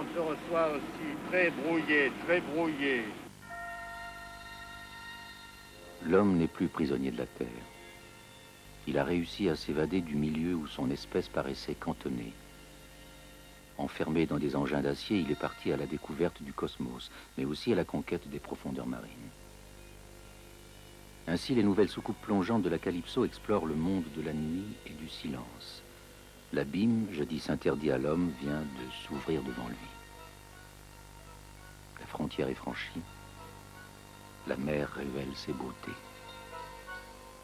on se reçoit aussi très brouillé, très brouillé. L'homme n'est plus prisonnier de la Terre. Il a réussi à s'évader du milieu où son espèce paraissait cantonnée. Enfermé dans des engins d'acier, il est parti à la découverte du cosmos, mais aussi à la conquête des profondeurs marines. Ainsi, les nouvelles soucoupes plongeantes de la Calypso explorent le monde de la nuit et du silence. L'abîme, jadis interdit à l'homme, vient de s'ouvrir devant lui. La frontière est franchie. La mer révèle ses beautés.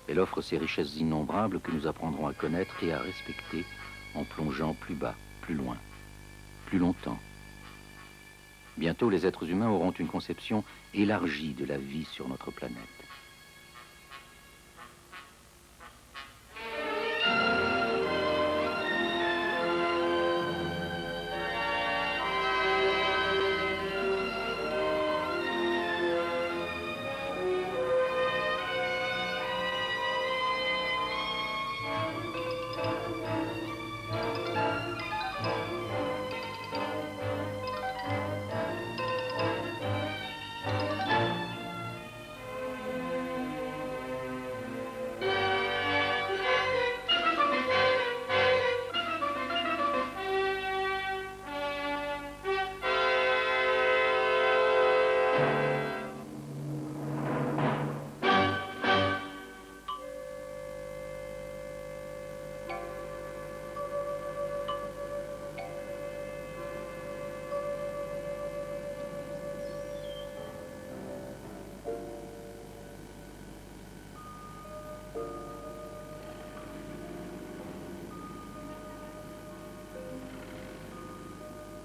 Elle offre ses richesses innombrables que nous apprendrons à connaître et à respecter en plongeant plus bas, plus loin, plus longtemps. Bientôt, les êtres humains auront une conception élargie de la vie sur notre planète.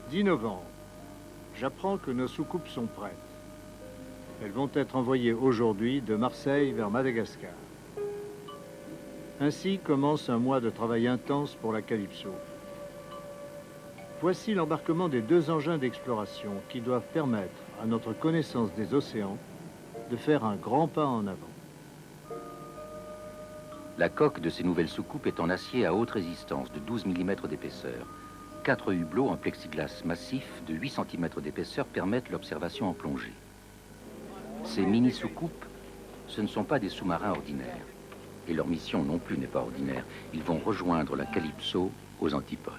« 10 novembre. J'apprends que nos soucoupes sont prêtes. Elles vont être envoyées aujourd'hui de Marseille vers Madagascar. Ainsi commence un mois de travail intense pour la Calypso. Voici l'embarquement des 2 engins d'exploration qui doivent permettre à notre connaissance des océans de faire un grand pas en avant. La coque de ces nouvelles soucoupes est en acier à haute résistance de 12 mm d'épaisseur. 4 hublots en plexiglas massif de 8 cm d'épaisseur permettent l'observation en plongée. Ces mini-soucoupes, ce ne sont pas des sous-marins ordinaires. Et leur mission non plus n'est pas ordinaire. Ils vont rejoindre la Calypso aux antipodes.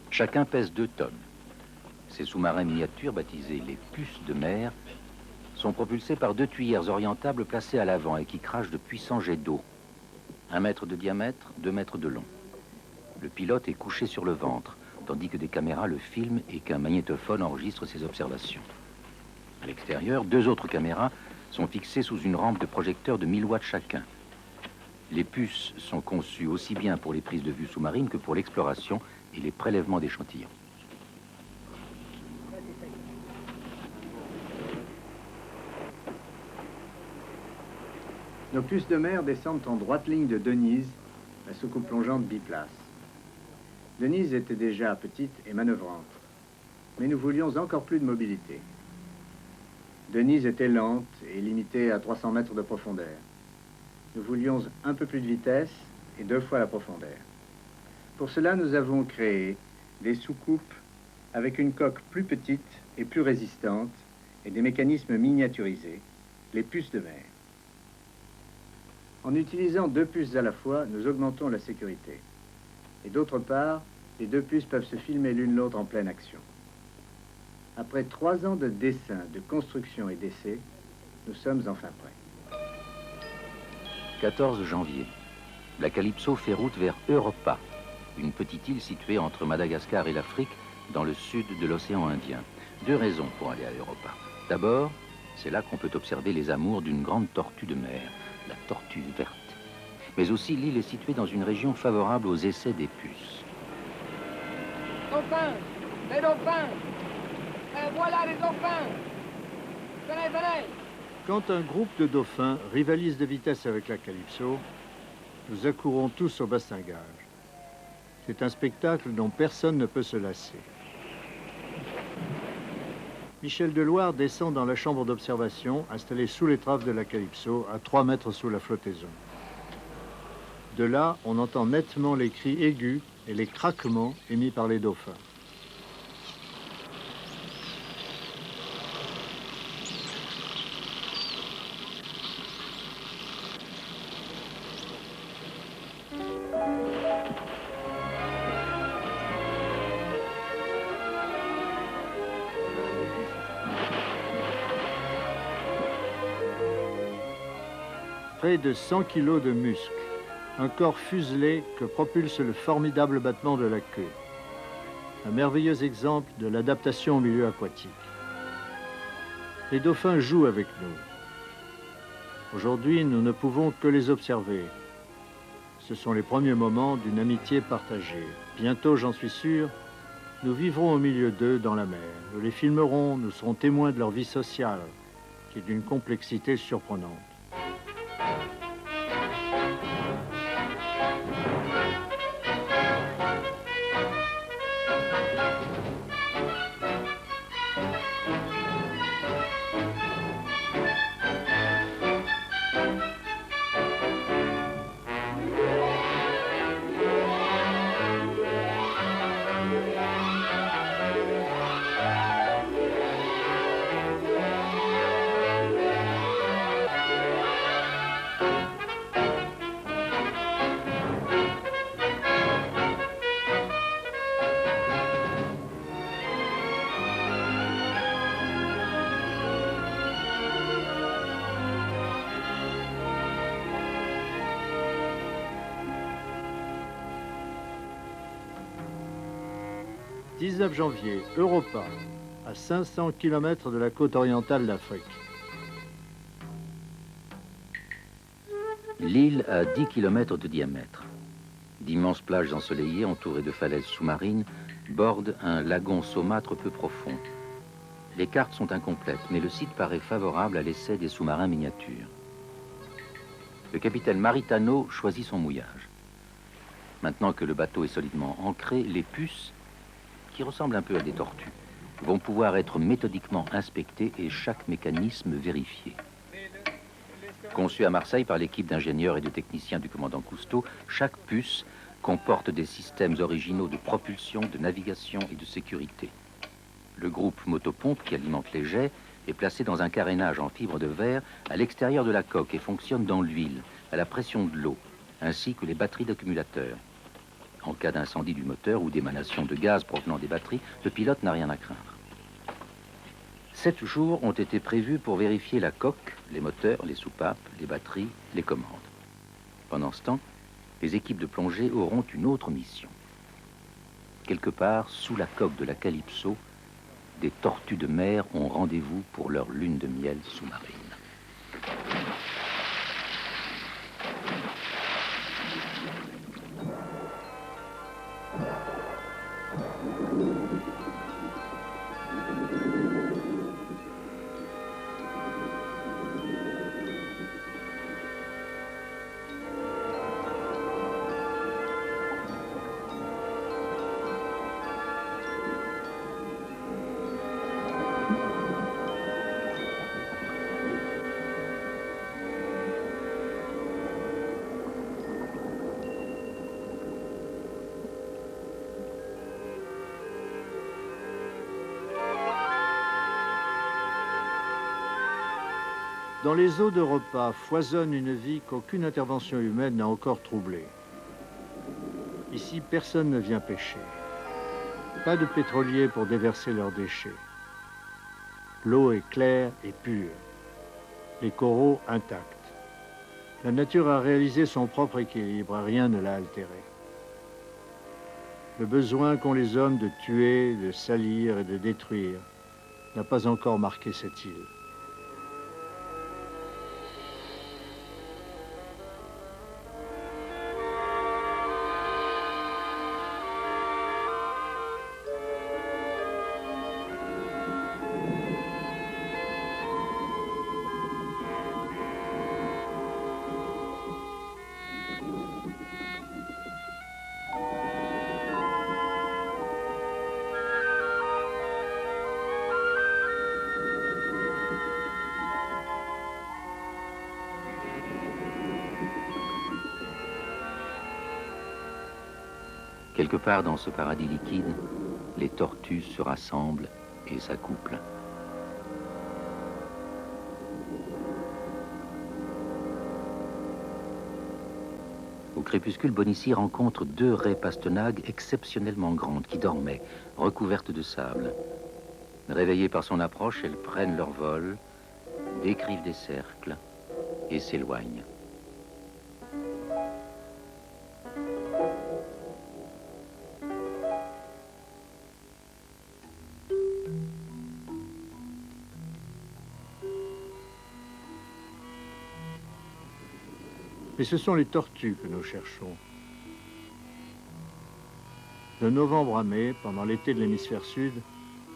Chacun pèse 2 tonnes. Ces sous-marins miniatures, baptisés les puces de mer, sont propulsés par 2 tuyères orientables placées à l'avant et qui crachent de puissants jets d'eau. 1 mètre de diamètre, 2 mètres de long. Le pilote est couché sur le ventre, tandis que des caméras le filment et qu'un magnétophone enregistre ses observations. À l'extérieur, 2 autres caméras sont fixées sous une rampe de projecteurs de 1000 watts chacun. Les puces sont conçues aussi bien pour les prises de vue sous-marines que pour l'exploration et les prélèvements d'échantillons. Nos puces de mer descendent en droite ligne de Denise, la soucoupe plongeante biplace. Denise était déjà petite et manœuvrante, mais nous voulions encore plus de mobilité. Denise était lente et limitée à 300 mètres de profondeur. Nous voulions un peu plus de vitesse et 2 fois la profondeur. Pour cela, nous avons créé des soucoupes avec une coque plus petite et plus résistante et des mécanismes miniaturisés, les puces de mer. En utilisant 2 puces à la fois, nous augmentons la sécurité. Et d'autre part, les 2 puces peuvent se filmer l'une l'autre en pleine action. Après 3 ans de dessin, de construction et d'essai, nous sommes enfin prêts. 14 janvier. La Calypso fait route vers Europa, une petite île située entre Madagascar et l'Afrique, dans le sud de l'océan Indien. 2 raisons pour aller à Europa. D'abord, c'est là qu'on peut observer les amours d'une grande tortue de mer, la tortue verte. Mais aussi, l'île est située dans une région favorable aux essais des puces. Dauphins! Les dauphins! Et voilà les dauphins! Venez, venez! Quand un groupe de dauphins rivalise de vitesse avec la Calypso, nous accourons tous au bastingage. C'est un spectacle dont personne ne peut se lasser. Michel Deloire descend dans la chambre d'observation installée sous l'étrave de la Calypso, à 3 mètres sous la flottaison. De là, on entend nettement les cris aigus et les craquements émis par les dauphins. Près de 100 kilos de muscles, un corps fuselé que propulse le formidable battement de la queue. Un merveilleux exemple de l'adaptation au milieu aquatique. Les dauphins jouent avec nous. Aujourd'hui, nous ne pouvons que les observer. Ce sont les premiers moments d'une amitié partagée. Bientôt, j'en suis sûr, nous vivrons au milieu d'eux dans la mer. Nous les filmerons, nous serons témoins de leur vie sociale, qui est d'une complexité surprenante. « 19 janvier, Europa, à 500 km de la côte orientale d'Afrique. L'île a 10 km de diamètre. D'immenses plages ensoleillées entourées de falaises sous-marines bordent un lagon saumâtre peu profond. Les cartes sont incomplètes, mais le site paraît favorable à l'essai des sous-marins miniatures. Le capitaine Maritano choisit son mouillage. Maintenant que le bateau est solidement ancré, les puces, qui ressemblent un peu à des tortues, vont pouvoir être méthodiquement inspectées et chaque mécanisme vérifié. Conçu à Marseille par l'équipe d'ingénieurs et de techniciens du commandant Cousteau, chaque puce comporte des systèmes originaux de propulsion, de navigation et de sécurité. Le groupe motopompe qui alimente les jets est placé dans un carénage en fibre de verre à l'extérieur de la coque et fonctionne dans l'huile, à la pression de l'eau, ainsi que les batteries d'accumulateurs. En cas d'incendie du moteur ou d'émanation de gaz provenant des batteries, le pilote n'a rien à craindre. 7 jours ont été prévus pour vérifier la coque, les moteurs, les soupapes, les batteries, les commandes. Pendant ce temps, les équipes de plongée auront une autre mission. Quelque part, sous la coque de la Calypso, des tortues de mer ont rendez-vous pour leur lune de miel sous-marine. Dans les eaux d'Europa foisonne une vie qu'aucune intervention humaine n'a encore troublée. Ici, personne ne vient pêcher. Pas de pétroliers pour déverser leurs déchets. L'eau est claire et pure. Les coraux intacts. La nature a réalisé son propre équilibre, rien ne l'a altéré. Le besoin qu'ont les hommes de tuer, de salir et de détruire n'a pas encore marqué cette île. Quelque part dans ce paradis liquide, les tortues se rassemblent et s'accouplent. Au crépuscule, Bonissi rencontre 2 raies pastenagues exceptionnellement grandes qui dormaient, recouvertes de sable. Réveillées par son approche, elles prennent leur vol, décrivent des cercles et s'éloignent. Mais ce sont les tortues que nous cherchons. De novembre à mai, pendant l'été de l'hémisphère sud,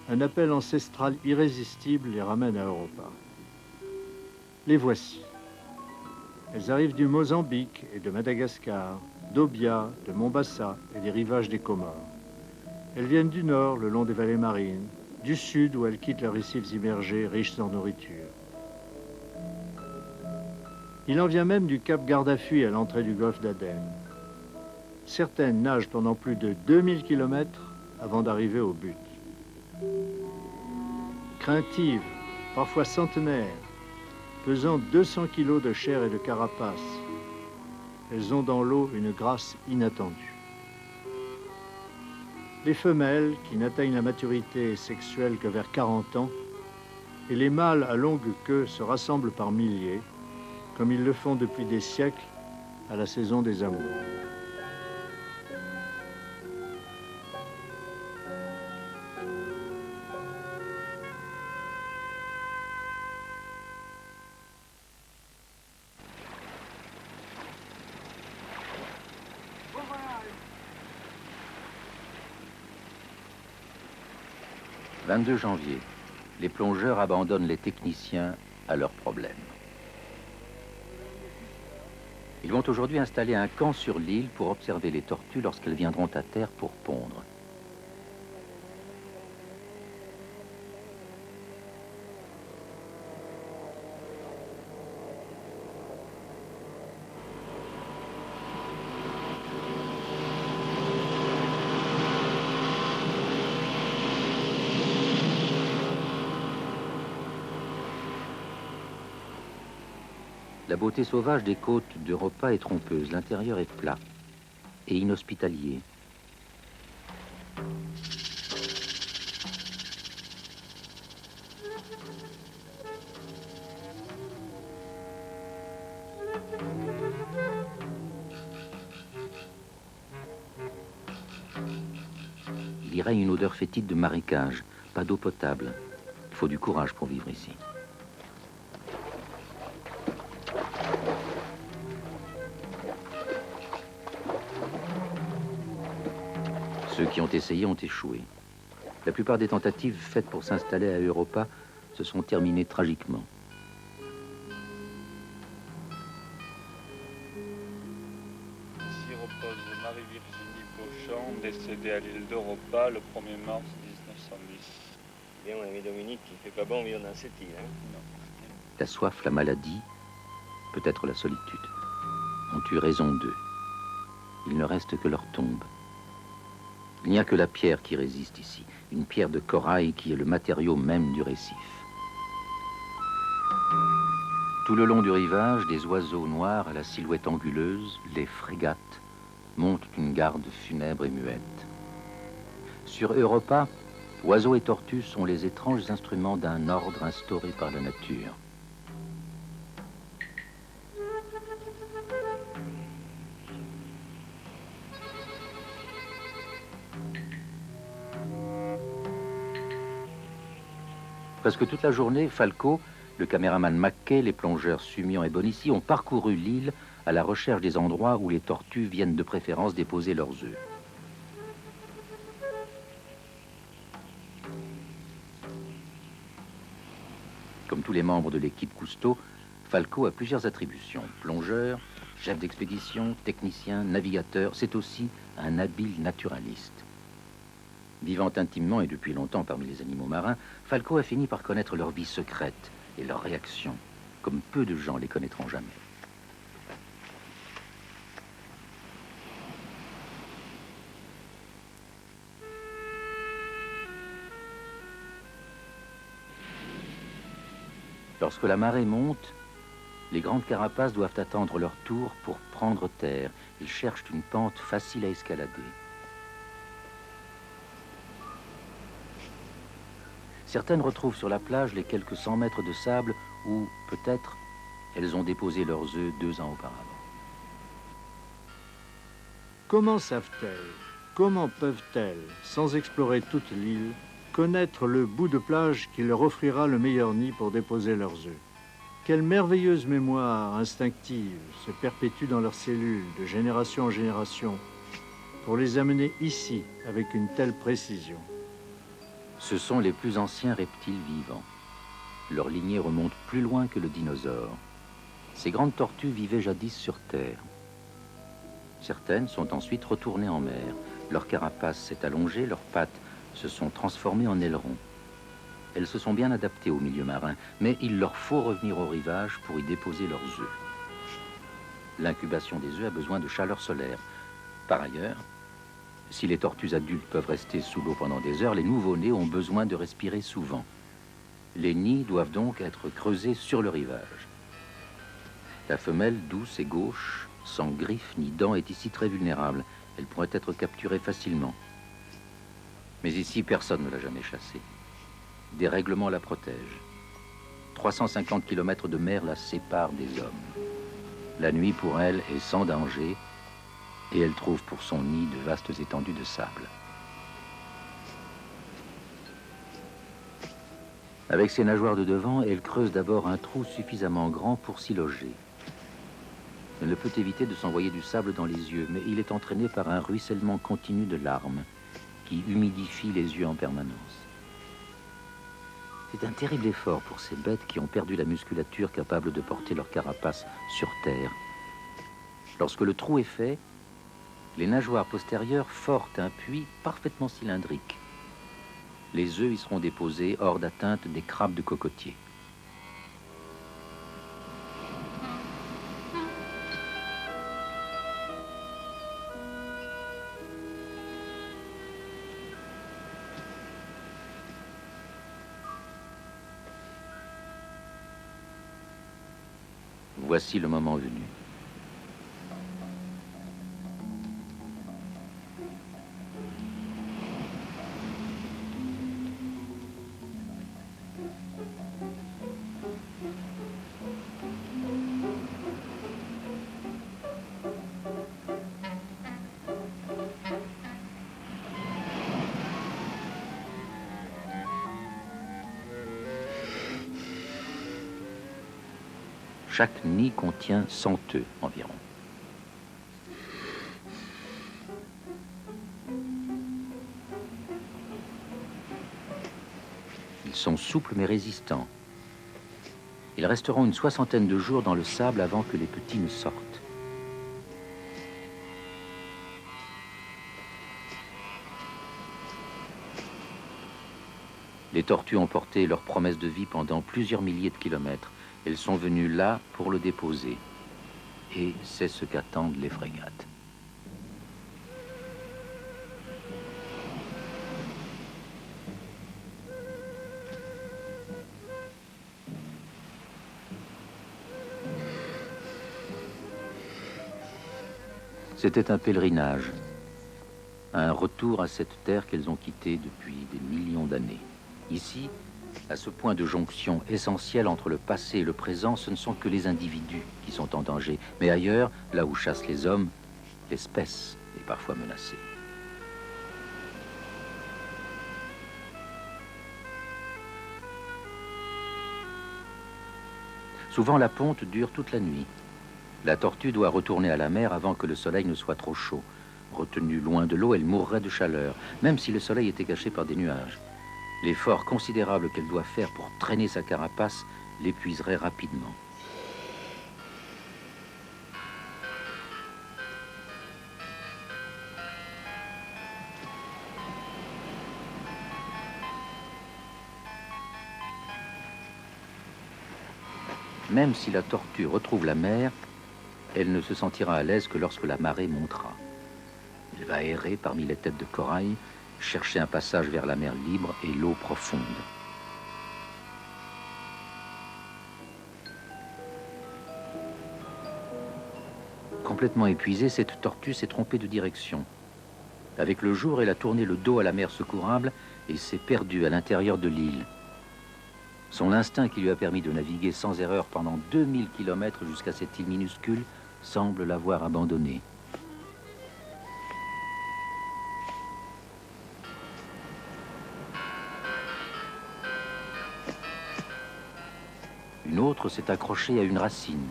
un appel ancestral irrésistible les ramène à Europa. Les voici. Elles arrivent du Mozambique et de Madagascar, d'Obia, de Mombasa et des rivages des Comores. Elles viennent du nord, le long des vallées marines, du sud où elles quittent leurs récifs immergés riches en nourriture. Il en vient même du cap Gardafuy à l'entrée du golfe d'Aden. Certaines nagent pendant plus de 2000 km avant d'arriver au but. Craintives, parfois centenaires, pesant 200 kg de chair et de carapace, elles ont dans l'eau une grâce inattendue. Les femelles, qui n'atteignent la maturité sexuelle que vers 40 ans, et les mâles à longue queue se rassemblent par milliers, comme ils le font depuis des siècles à la saison des amours. Le 22 janvier, les plongeurs abandonnent les techniciens à leurs problèmes. Ils vont aujourd'hui installer un camp sur l'île pour observer les tortues lorsqu'elles viendront à terre pour pondre. La beauté sauvage des côtes d'Europa est trompeuse. L'intérieur est plat et inhospitalier. Il y règne une odeur fétide de marécage, pas d'eau potable. Il faut du courage pour vivre ici. Ceux qui ont essayé ont échoué. La plupart des tentatives faites pour s'installer à Europa se sont terminées tragiquement. Ici repose Marie-Virginie Beauchamp, décédée à l'île d'Europa le 1er mars 1910. Bien, mon ami Dominique, il fait pas bon vivre dans cette île, hein? Non. La soif, la maladie, peut-être la solitude, ont eu raison d'eux. Il ne reste que leur tombe. Il n'y a que la pierre qui résiste ici, une pierre de corail qui est le matériau même du récif. Tout le long du rivage, des oiseaux noirs à la silhouette anguleuse, les frégates, montent une garde funèbre et muette. Sur Europa, oiseaux et tortues sont les étranges instruments d'un ordre instauré par la nature. Presque toute la journée, Falco, le caméraman Mackay, les plongeurs Sumian et Bonissi ont parcouru l'île à la recherche des endroits où les tortues viennent de préférence déposer leurs œufs. Comme tous les membres de l'équipe Cousteau, Falco a plusieurs attributions. Plongeur, chef d'expédition, technicien, navigateur, c'est aussi un habile naturaliste. Vivant intimement et depuis longtemps parmi les animaux marins, Falco a fini par connaître leur vie secrète et leurs réactions, comme peu de gens les connaîtront jamais. Lorsque la marée monte, les grandes carapaces doivent attendre leur tour pour prendre terre. Ils cherchent une pente facile à escalader. Certaines retrouvent sur la plage les quelques 100 mètres de sable où, peut-être, elles ont déposé leurs œufs 2 ans auparavant. Comment savent-elles, comment peuvent-elles, sans explorer toute l'île, connaître le bout de plage qui leur offrira le meilleur nid pour déposer leurs œufs? Quelle merveilleuse mémoire instinctive se perpétue dans leurs cellules de génération en génération pour les amener ici avec une telle précision. Ce sont les plus anciens reptiles vivants. Leur lignée remonte plus loin que le dinosaure. Ces grandes tortues vivaient jadis sur Terre. Certaines sont ensuite retournées en mer. Leur carapace s'est allongée, leurs pattes se sont transformées en ailerons. Elles se sont bien adaptées au milieu marin, mais il leur faut revenir au rivage pour y déposer leurs œufs. L'incubation des œufs a besoin de chaleur solaire. Par ailleurs, si les tortues adultes peuvent rester sous l'eau pendant des heures, les nouveau-nés ont besoin de respirer souvent. Les nids doivent donc être creusés sur le rivage. La femelle, douce et gauche, sans griffes ni dents, est ici très vulnérable. Elle pourrait être capturée facilement. Mais ici, personne ne l'a jamais chassée. Des règlements la protègent. 350 km de mer la séparent des hommes. La nuit, pour elle, est sans danger, et elle trouve pour son nid de vastes étendues de sable. Avec ses nageoires de devant, elle creuse d'abord un trou suffisamment grand pour s'y loger. Elle ne peut éviter de s'envoyer du sable dans les yeux, mais il est entraîné par un ruissellement continu de larmes qui humidifie les yeux en permanence. C'est un terrible effort pour ces bêtes qui ont perdu la musculature capable de porter leur carapace sur terre. Lorsque le trou est fait, les nageoires postérieures forent un puits parfaitement cylindrique. Les œufs y seront déposés hors d'atteinte des crabes de cocotier. Voici le moment venu. Chaque nid contient 100 œufs environ. Ils sont souples mais résistants. Ils resteront une 60aine de jours dans le sable avant que les petits ne sortent. Les tortues ont porté leur promesse de vie pendant plusieurs milliers de kilomètres. Elles sont venues là pour le déposer. Et c'est ce qu'attendent les frégates. C'était un pèlerinage, un retour à cette terre qu'elles ont quittée depuis des millions d'années. Ici, à ce point de jonction essentiel entre le passé et le présent, ce ne sont que les individus qui sont en danger. Mais ailleurs, là où chassent les hommes, l'espèce est parfois menacée. Souvent, la ponte dure toute la nuit. La tortue doit retourner à la mer avant que le soleil ne soit trop chaud. Retenue loin de l'eau, elle mourrait de chaleur, même si le soleil était caché par des nuages. L'effort considérable qu'elle doit faire pour traîner sa carapace l'épuiserait rapidement. Même si la tortue retrouve la mer, elle ne se sentira à l'aise que lorsque la marée montera. Elle va errer parmi les têtes de corail, chercher un passage vers la mer libre et l'eau profonde. Complètement épuisée, cette tortue s'est trompée de direction. Avec le jour, elle a tourné le dos à la mer secourable et s'est perdue à l'intérieur de l'île. Son instinct qui lui a permis de naviguer sans erreur pendant 2000 km jusqu'à cette île minuscule semble l'avoir abandonnée. Une autre s'est accrochée à une racine.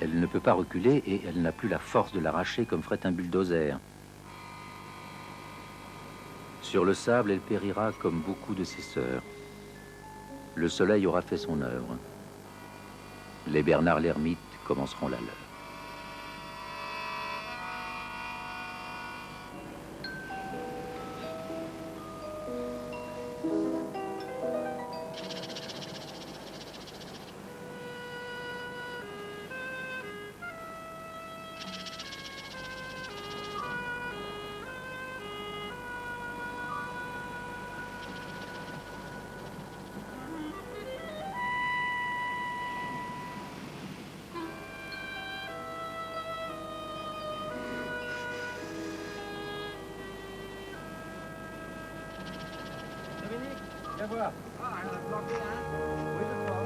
Elle ne peut pas reculer et elle n'a plus la force de l'arracher comme ferait un bulldozer. Sur le sable, elle périra comme beaucoup de ses sœurs. Le soleil aura fait son œuvre. Les Bernard l'ermite commenceront la leur. Viens voir. Ah, elle a planté, hein? Oui, je crois.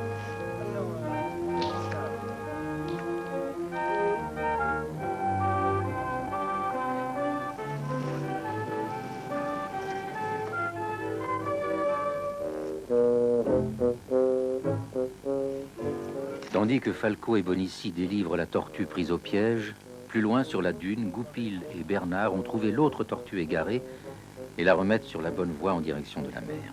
Tandis que Falco et Bonici délivrent la tortue prise au piège, plus loin sur la dune, Goupil et Bernard ont trouvé l'autre tortue égarée et la remettent sur la bonne voie en direction de la mer.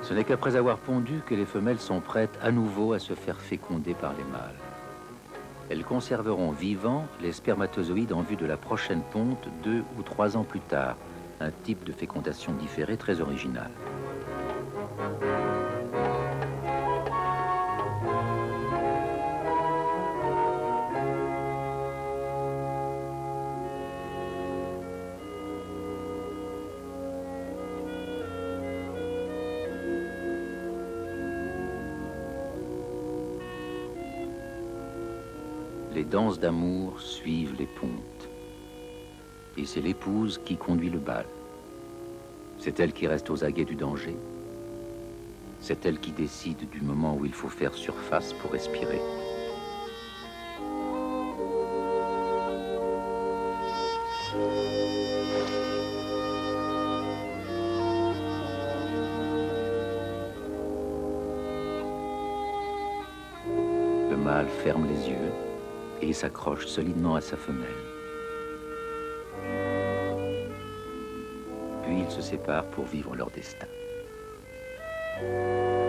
Ce n'est qu'après avoir pondu que les femelles sont prêtes à nouveau à se faire féconder par les mâles. Elles conserveront vivants les spermatozoïdes en vue de la prochaine ponte 2 ou 3 ans plus tard, un type de fécondation différée très original. Les danses d'amour suivent les pontes. Et c'est l'épouse qui conduit le bal. C'est elle qui reste aux aguets du danger. C'est elle qui décide du moment où il faut faire surface pour respirer. Le mâle ferme les yeux et s'accroche solidement à sa femelle. Puis ils se séparent pour vivre leur destin. «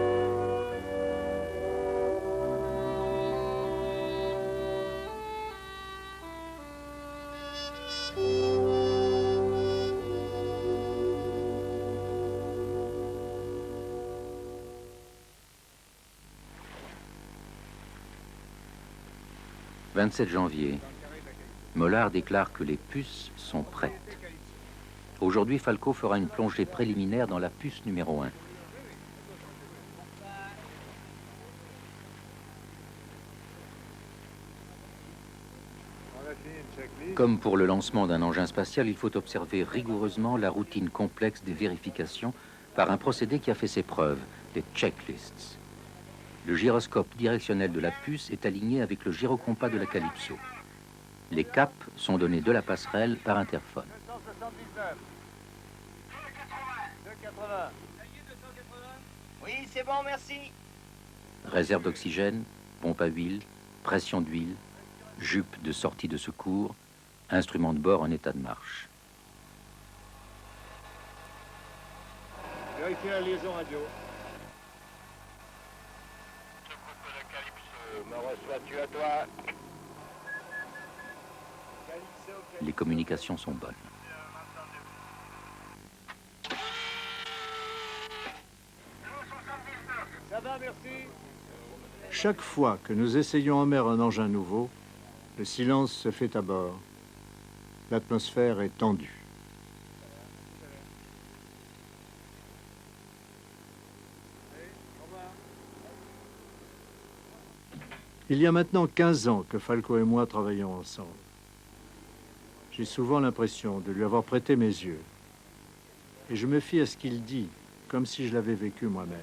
27 janvier, Mollard déclare que les puces sont prêtes. Aujourd'hui, Falco fera une plongée préliminaire dans la puce numéro 1. Comme pour le lancement d'un engin spatial, il faut observer rigoureusement la routine complexe des vérifications par un procédé qui a fait ses preuves, les checklists. Le gyroscope directionnel de la puce est aligné avec le gyrocompas de la Calypso. Les caps sont donnés de la passerelle par interphone. 279. 280. Oui, c'est bon, merci. Réserve d'oxygène, pompe à huile, pression d'huile, jupe de sortie de secours, instrument de bord en état de marche. Vérifiez la liaison radio. Me reçois-tu à toi? Les communications sont bonnes. Ça va, merci. Chaque fois que nous essayons en mer un engin nouveau, le silence se fait à bord. L'atmosphère est tendue. Il y a maintenant 15 ans que Falco et moi travaillons ensemble. J'ai souvent l'impression de lui avoir prêté mes yeux. Et je me fie à ce qu'il dit, comme si je l'avais vécu moi-même.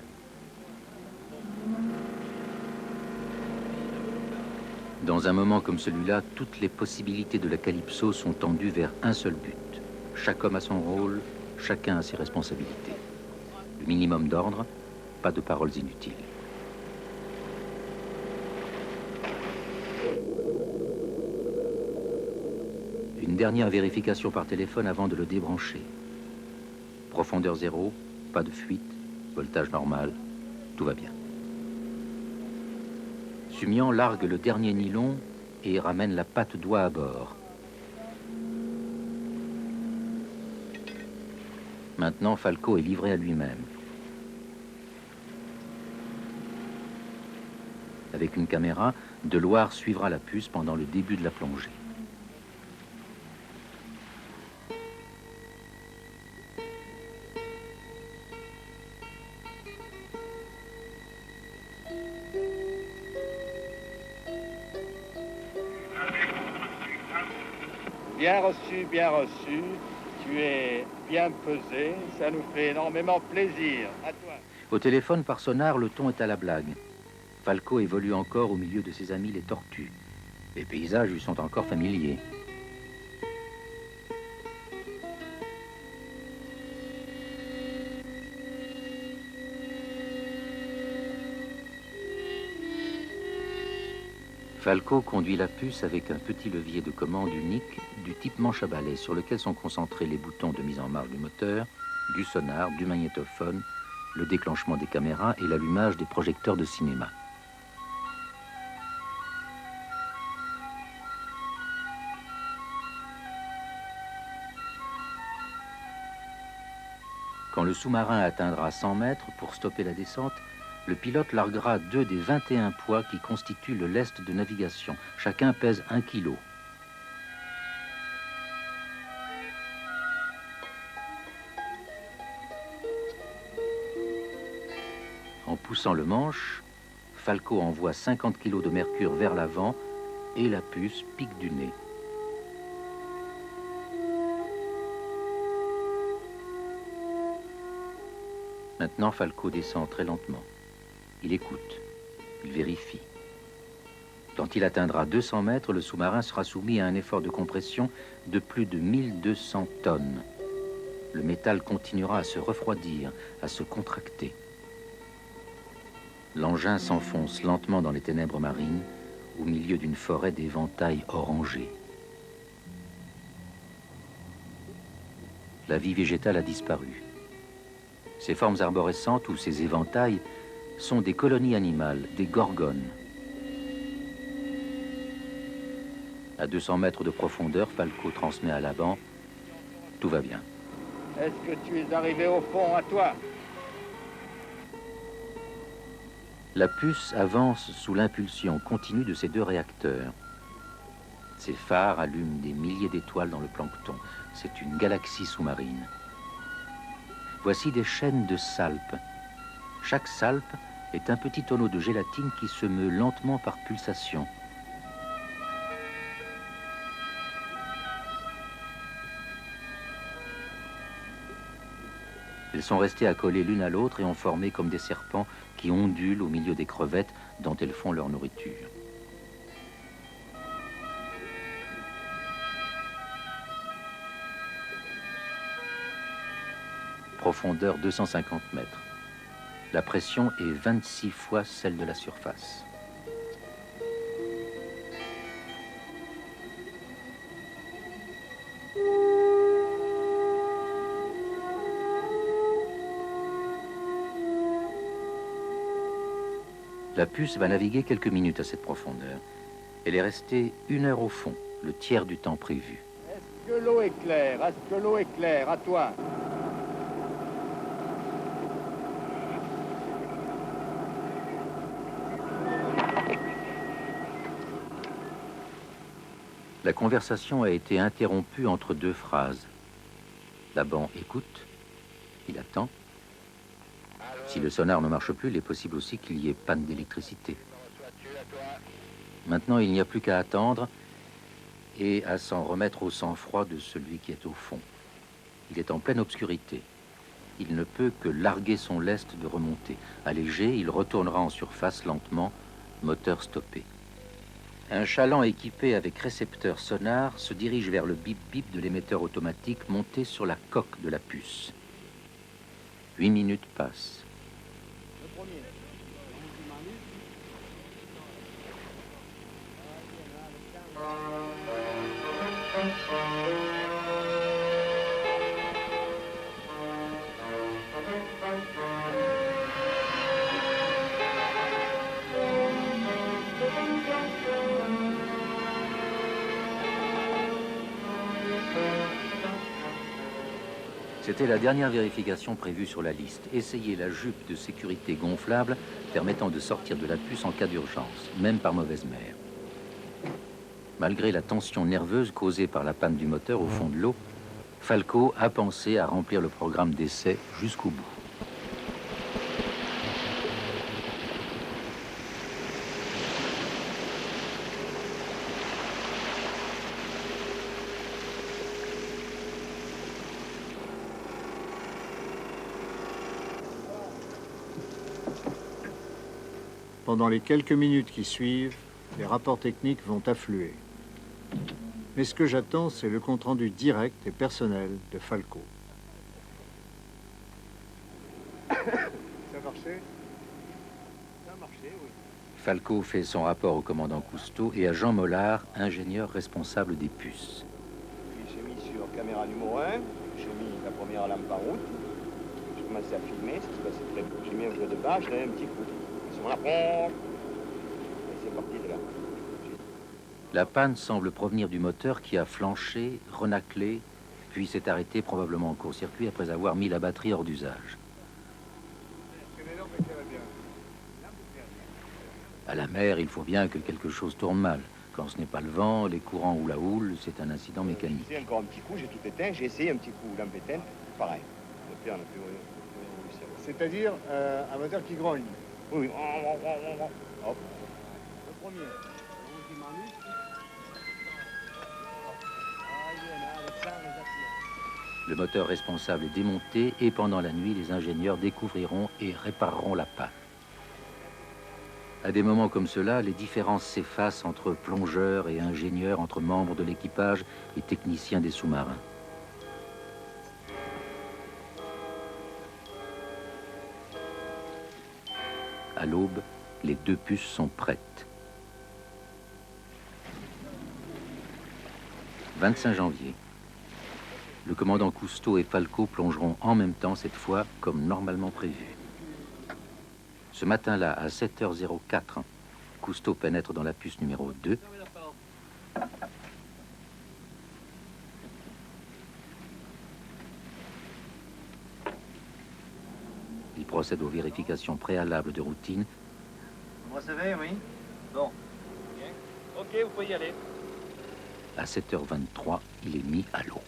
Dans un moment comme celui-là, toutes les possibilités de la Calypso sont tendues vers un seul but. Chaque homme a son rôle, chacun a ses responsabilités. Le minimum d'ordre, pas de paroles inutiles. Une dernière vérification par téléphone avant de le débrancher. Profondeur zéro, pas de fuite, voltage normal, tout va bien. Sumian largue le dernier nylon et ramène la patte d'oie à bord. Maintenant, Falco est livré à lui-même. Avec une caméra, Deloire suivra la puce pendant le début de la plongée. Bien reçu, bien reçu. Tu es bien pesé. Ça nous fait énormément plaisir. À toi. Au téléphone, par sonar, le ton est à la blague. Falco évolue encore au milieu de ses amis les tortues. Les paysages lui sont encore familiers. Falco conduit la puce avec un petit levier de commande unique du type manche à balai sur lequel sont concentrés les boutons de mise en marche du moteur, du sonar, du magnétophone, le déclenchement des caméras et l'allumage des projecteurs de cinéma. Quand le sous-marin atteindra 100 mètres pour stopper la descente, le pilote larguera 2 des 21 poids qui constituent le lest de navigation. Chacun pèse 1 kg. En poussant le manche, Falco envoie 50 kg de mercure vers l'avant et la puce pique du nez. Maintenant, Falco descend très lentement. Il écoute, il vérifie. Quand il atteindra 200 mètres, le sous-marin sera soumis à un effort de compression de plus de 1200 tonnes. Le métal continuera à se refroidir, à se contracter. L'engin s'enfonce lentement dans les ténèbres marines, au milieu d'une forêt d'éventails orangés. La vie végétale a disparu. Ces formes arborescentes ou ces éventails sont des colonies animales, des gorgones. À 200 mètres de profondeur, Falco transmet à l'avant. Tout va bien. Est-ce que tu es arrivé au fond, à toi? La puce avance sous l'impulsion continue de ces 2 réacteurs. Ces phares allument des milliers d'étoiles dans le plancton. C'est une galaxie sous-marine. Voici des chaînes de salpes. Chaque salpe est un petit tonneau de gélatine qui se meut lentement par pulsation. Elles sont restées accolées l'une à l'autre et ont formé comme des serpents qui ondulent au milieu des crevettes dont elles font leur nourriture. Profondeur 250 mètres. La pression est 26 fois celle de la surface. La puce va naviguer quelques minutes à cette profondeur. Elle est restée 1 heure au fond, le tiers du temps prévu. Est-ce que l'eau est claire? Est-ce que l'eau est claire? À toi. La conversation a été interrompue entre 2 phrases. Laban écoute, il attend. Si le sonar ne marche plus, il est possible aussi qu'il y ait panne d'électricité. Maintenant, il n'y a plus qu'à attendre et à s'en remettre au sang-froid de celui qui est au fond. Il est en pleine obscurité. Il ne peut que larguer son lest de remonter. Allégé, il retournera en surface lentement, moteur stoppé. Un chaland équipé avec récepteur sonar se dirige vers le bip-bip de l'émetteur automatique monté sur la coque de la puce. 8 minutes passent. C'était la dernière vérification prévue sur la liste. Essayer la jupe de sécurité gonflable permettant de sortir de la puce en cas d'urgence, même par mauvaise mer. Malgré la tension nerveuse causée par la panne du moteur au fond de l'eau, Falco a pensé à remplir le programme d'essai jusqu'au bout. Pendant les quelques minutes qui suivent, les rapports techniques vont affluer. Mais ce que j'attends, c'est le compte-rendu direct et personnel de Falco. Ça a marché? Ça a marché, oui. Falco fait son rapport au commandant Cousteau et à Jean Mollard, ingénieur responsable des puces. Puis j'ai mis sur caméra numéro 1, j'ai mis la première lampe en route, j'ai commencé à filmer, ça se passait très bien. J'ai mis un jeu de bas, je donnais un petit coup. À ce moment-là, et c'est parti de là. La panne semble provenir du moteur qui a flanché, renaclé, puis s'est arrêté probablement en court-circuit après avoir mis la batterie hors d'usage. À la mer, il faut bien que quelque chose tourne mal. Quand ce n'est pas le vent, les courants ou la houle, c'est un incident mécanique. J'ai encore un petit coup, j'ai tout éteint, j'ai essayé un petit coup, lampe éteinte, pareil. Le père n'a plus C'est-à-dire un moteur qui grogne. oui, oui. Hop. Le premier. Le moteur responsable est démonté et pendant la nuit, les ingénieurs découvriront et répareront la panne. À des moments comme cela, les différences s'effacent entre plongeurs et ingénieurs, entre membres de l'équipage et techniciens des sous-marins. À l'aube, les 2 puces sont prêtes. 25 janvier. Le commandant Cousteau et Falco plongeront en même temps cette fois, comme normalement prévu. Ce matin-là, à 7h04, Cousteau pénètre dans la puce numéro 2. Il procède aux vérifications préalables de routine. Vous recevez, oui? Bon. Ok, vous pouvez y aller. À 7h23, il est mis à l'eau.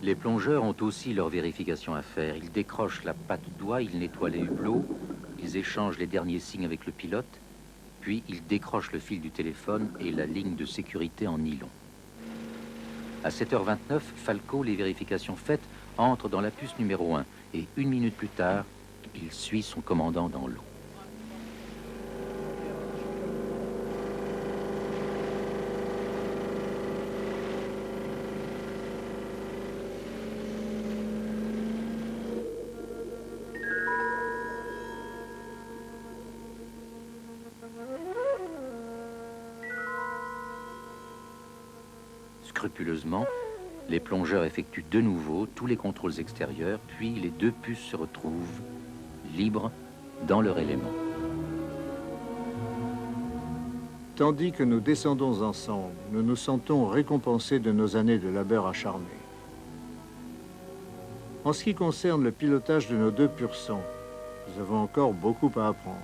Les plongeurs ont aussi leur vérification à faire. Ils décrochent la patte d'oie, ils nettoient les hublots, ils échangent les derniers signes avec le pilote, puis ils décrochent le fil du téléphone et la ligne de sécurité en nylon. À 7h29, Falco, les vérifications faites, entre dans la puce numéro 1 et 1 minute plus tard, il suit son commandant dans l'eau. Scrupuleusement, les plongeurs effectuent de nouveau tous les contrôles extérieurs, puis les deux puces se retrouvent libres dans leur élément. Tandis que nous descendons ensemble, nous nous sentons récompensés de nos années de labeur acharné. En ce qui concerne le pilotage de nos deux pur sang, nous avons encore beaucoup à apprendre.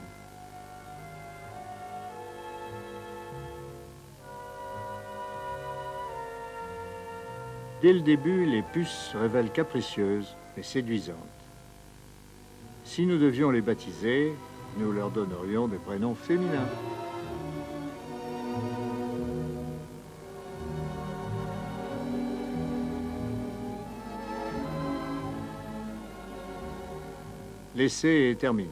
Dès le début, les puces se révèlent capricieuses et séduisantes. Si nous devions les baptiser, nous leur donnerions des prénoms féminins. L'essai est terminé.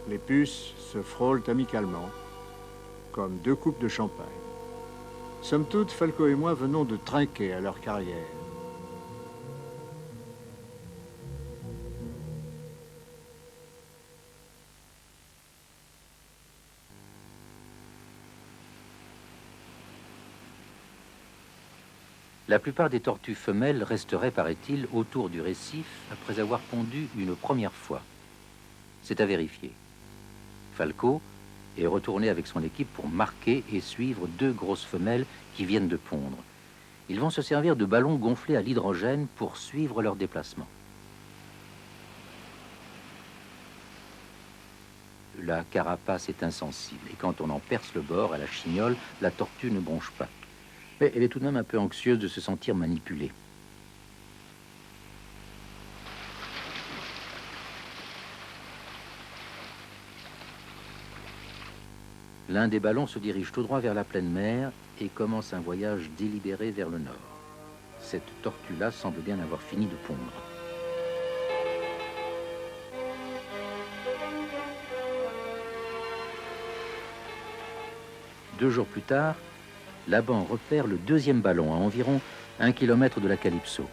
Les puces se frôlent amicalement, comme deux coupes de champagne. Somme toute, Falco et moi venons de trinquer à leur carrière. La plupart des tortues femelles resteraient, paraît-il, autour du récif après avoir pondu une première fois. C'est à vérifier. Falco est retourné avec son équipe pour marquer et suivre deux grosses femelles qui viennent de pondre. Ils vont se servir de ballons gonflés à l'hydrogène pour suivre leur déplacement. La carapace est insensible et quand on en perce le bord à la chignole, la tortue ne bronche pas. Mais elle est tout de même un peu anxieuse de se sentir manipulée. L'un des ballons se dirige tout droit vers la pleine mer et commence un voyage délibéré vers le nord. Cette tortue-là semble bien avoir fini de pondre. Deux jours plus tard, Laban repère le deuxième ballon à environ 1 km de la Calypso.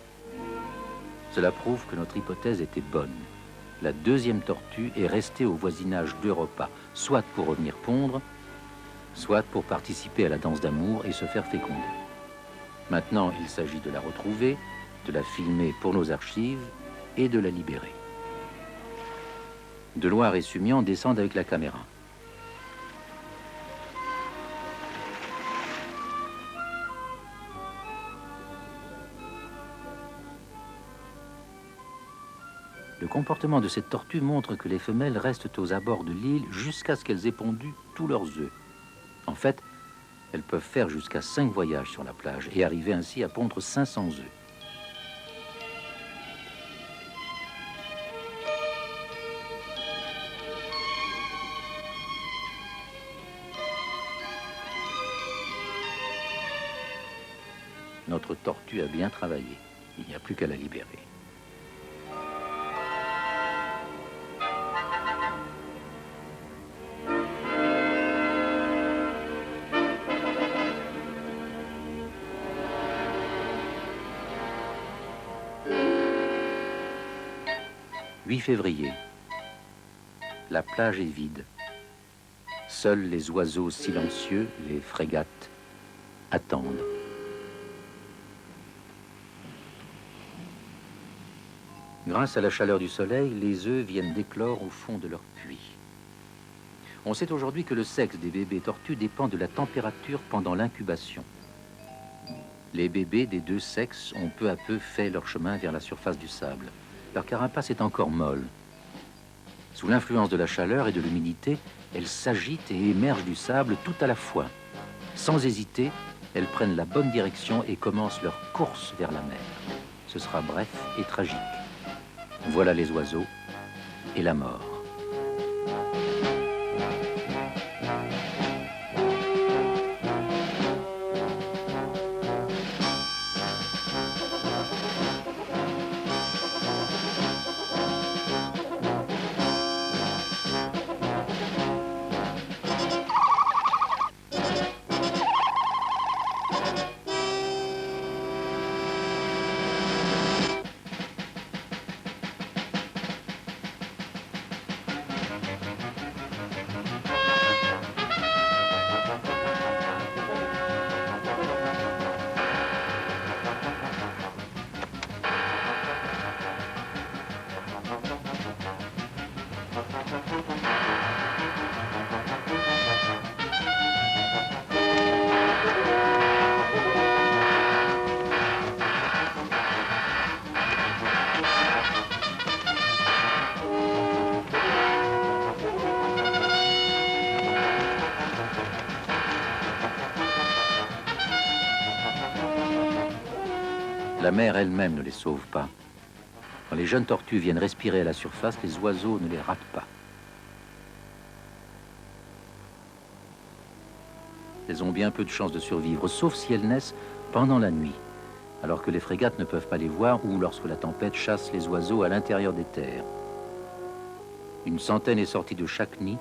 Cela prouve que notre hypothèse était bonne. La deuxième tortue est restée au voisinage d'Europa, soit pour revenir pondre, soit pour participer à la danse d'amour et se faire féconder. Maintenant, il s'agit de la retrouver, de la filmer pour nos archives et de la libérer. Deloire et Sumian descendent avec la caméra. Le comportement de cette tortue montre que les femelles restent aux abords de l'île jusqu'à ce qu'elles aient pondu tous leurs œufs. En fait, elles peuvent faire jusqu'à 5 voyages sur la plage et arriver ainsi à pondre 500 œufs. Notre tortue a bien travaillé. Il n'y a plus qu'à la libérer. « 8 février. La plage est vide. Seuls les oiseaux silencieux, les frégates, attendent. Grâce à la chaleur du soleil, les œufs viennent d'éclore au fond de leur puits. On sait aujourd'hui que le sexe des bébés tortues dépend de la température pendant l'incubation. Les bébés des deux sexes ont peu à peu fait leur chemin vers la surface du sable. Leur carapace est encore molle. Sous l'influence de la chaleur et de l'humidité, elles s'agitent et émergent du sable tout à la fois. Sans hésiter, elles prennent la bonne direction et commencent leur course vers la mer. Ce sera bref et tragique. Voilà les oiseaux et la mort. La mer elle-même ne les sauve pas. Quand les jeunes tortues viennent respirer à la surface, les oiseaux ne les ratent pas. Elles ont bien peu de chances de survivre, sauf si elles naissent pendant la nuit, alors que les frégates ne peuvent pas les voir ou lorsque la tempête chasse les oiseaux à l'intérieur des terres. Une centaine est sortie de chaque nid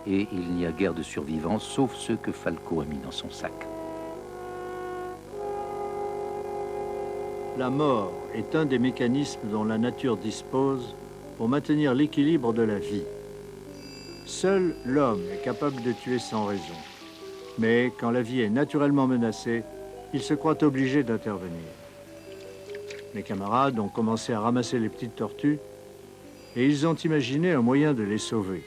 et il n'y a guère de survivants, sauf ceux que Falco a mis dans son sac. La mort est un des mécanismes dont la nature dispose pour maintenir l'équilibre de la vie. Seul l'homme est capable de tuer sans raison. Mais quand la vie est naturellement menacée, il se croit obligé d'intervenir. Mes camarades ont commencé à ramasser les petites tortues et ils ont imaginé un moyen de les sauver.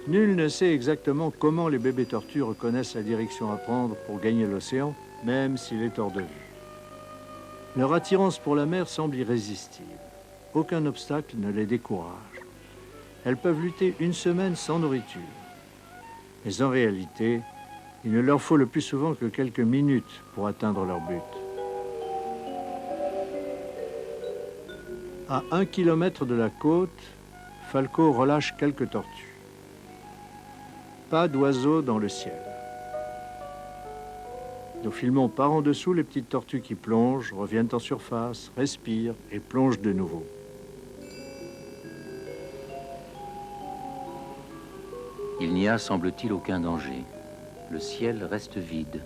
Nul ne sait exactement comment les bébés tortues reconnaissent la direction à prendre pour gagner l'océan, même s'il est hors de vue. Leur attirance pour la mer semble irrésistible. Aucun obstacle ne les décourage. Elles peuvent lutter une semaine sans nourriture. Mais en réalité, il ne leur faut le plus souvent que quelques minutes pour atteindre leur but. À 1 kilomètre de la côte, Falco relâche quelques tortues. Pas d'oiseaux dans le ciel. Nous filmons par en dessous les petites tortues qui plongent, reviennent en surface, respirent et plongent de nouveau. Il n'y a, semble-t-il, aucun danger. Le ciel reste vide.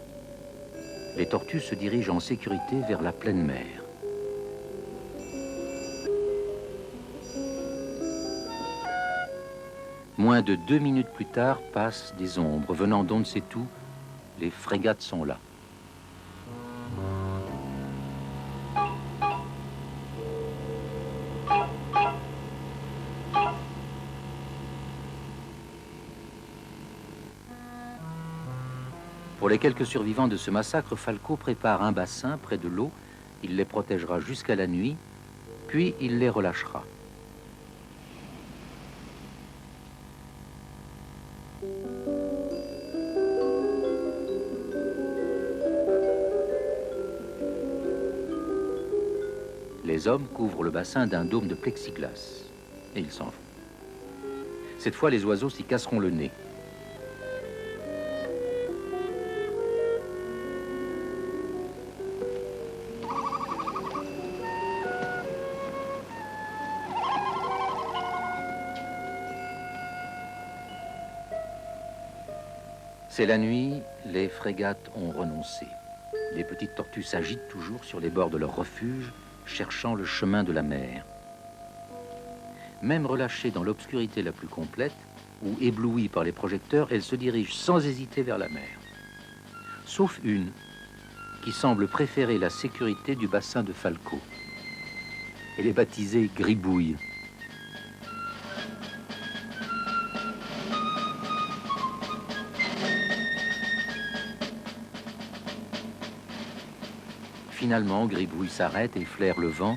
Les tortues se dirigent en sécurité vers la pleine mer. Moins de 2 minutes plus tard, passent des ombres. Venant d'on ne sait où, les frégates sont là. Pour les quelques survivants de ce massacre, Falco prépare un bassin près de l'eau. Il les protégera jusqu'à la nuit, puis il les relâchera. Les hommes couvrent le bassin d'un dôme de plexiglas et ils s'en vont. Cette fois, les oiseaux s'y casseront le nez. C'est la nuit, les frégates ont renoncé. Les petites tortues s'agitent toujours sur les bords de leur refuge, cherchant le chemin de la mer. Même relâchées dans l'obscurité la plus complète, ou éblouies par les projecteurs, elles se dirigent sans hésiter vers la mer. Sauf une, qui semble préférer la sécurité du bassin de Falco. Elle est baptisée Gribouille. Finalement, Gribouille s'arrête et flaire le vent.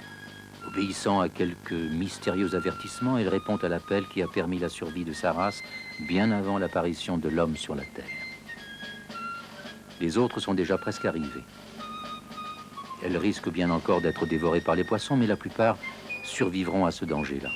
Obéissant à quelques mystérieux avertissements, elle répond à l'appel qui a permis la survie de sa race bien avant l'apparition de l'homme sur la Terre. Les autres sont déjà presque arrivés. Elles risquent bien encore d'être dévorées par les poissons, mais la plupart survivront à ce danger-là.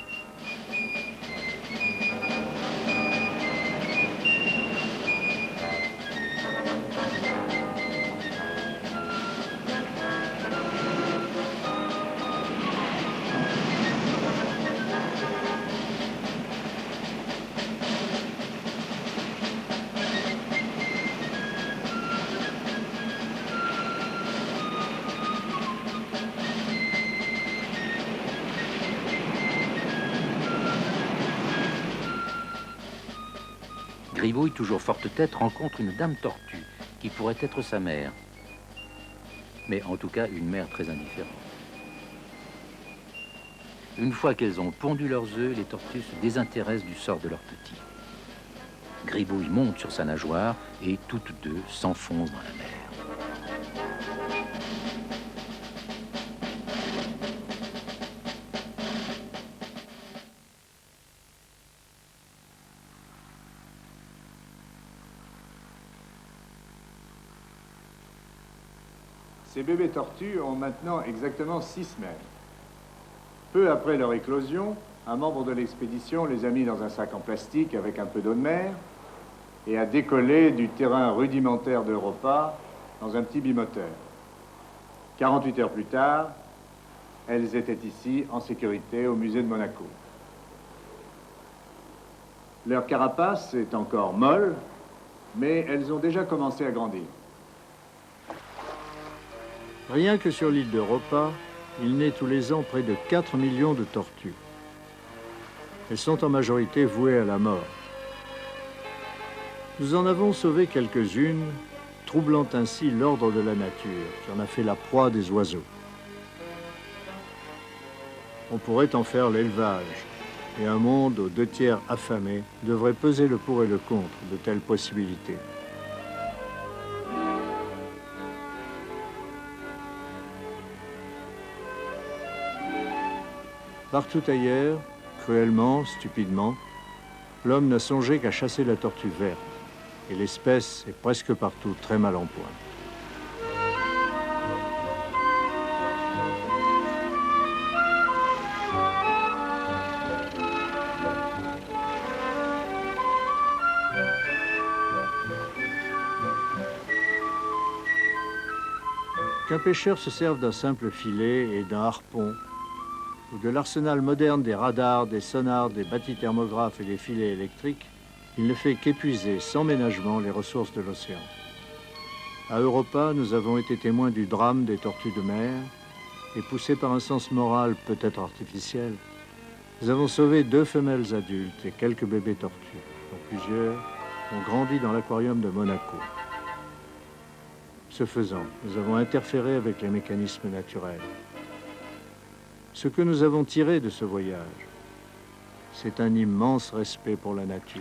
Gribouille, toujours forte tête, rencontre une dame tortue qui pourrait être sa mère. Mais en tout cas, une mère très indifférente. Une fois qu'elles ont pondu leurs œufs, les tortues se désintéressent du sort de leurs petits. Gribouille monte sur sa nageoire et toutes deux s'enfoncent dans la mer. Ces bébés tortues ont maintenant exactement 6 semaines. Peu après leur éclosion, un membre de l'expédition les a mis dans un sac en plastique avec un peu d'eau de mer et a décollé du terrain rudimentaire d'Europa dans un petit bimoteur. 48 heures plus tard, elles étaient ici en sécurité au musée de Monaco. Leur carapace est encore molle, mais elles ont déjà commencé à grandir. Rien que sur l'île d'Europa, il naît tous les ans près de 4 millions de tortues. Elles sont en majorité vouées à la mort. Nous en avons sauvé quelques-unes, troublant ainsi l'ordre de la nature, qui en a fait la proie des oiseaux. On pourrait en faire l'élevage, et un monde aux 2 tiers affamé devrait peser le pour et le contre de telles possibilités. Partout ailleurs, cruellement, stupidement, l'homme n'a songé qu'à chasser la tortue verte, et l'espèce est presque partout très mal en point. Qu'un pêcheur se serve d'un simple filet et d'un harpon, ou de l'arsenal moderne des radars, des sonars, des bathysthermographes et des filets électriques, il ne fait qu'épuiser sans ménagement les ressources de l'océan. À Europa, nous avons été témoins du drame des tortues de mer, et poussés par un sens moral peut-être artificiel, nous avons sauvé 2 femelles adultes et quelques bébés tortues, dont plusieurs ont grandi dans l'aquarium de Monaco. Ce faisant, nous avons interféré avec les mécanismes naturels. Ce que nous avons tiré de ce voyage, c'est un immense respect pour la nature.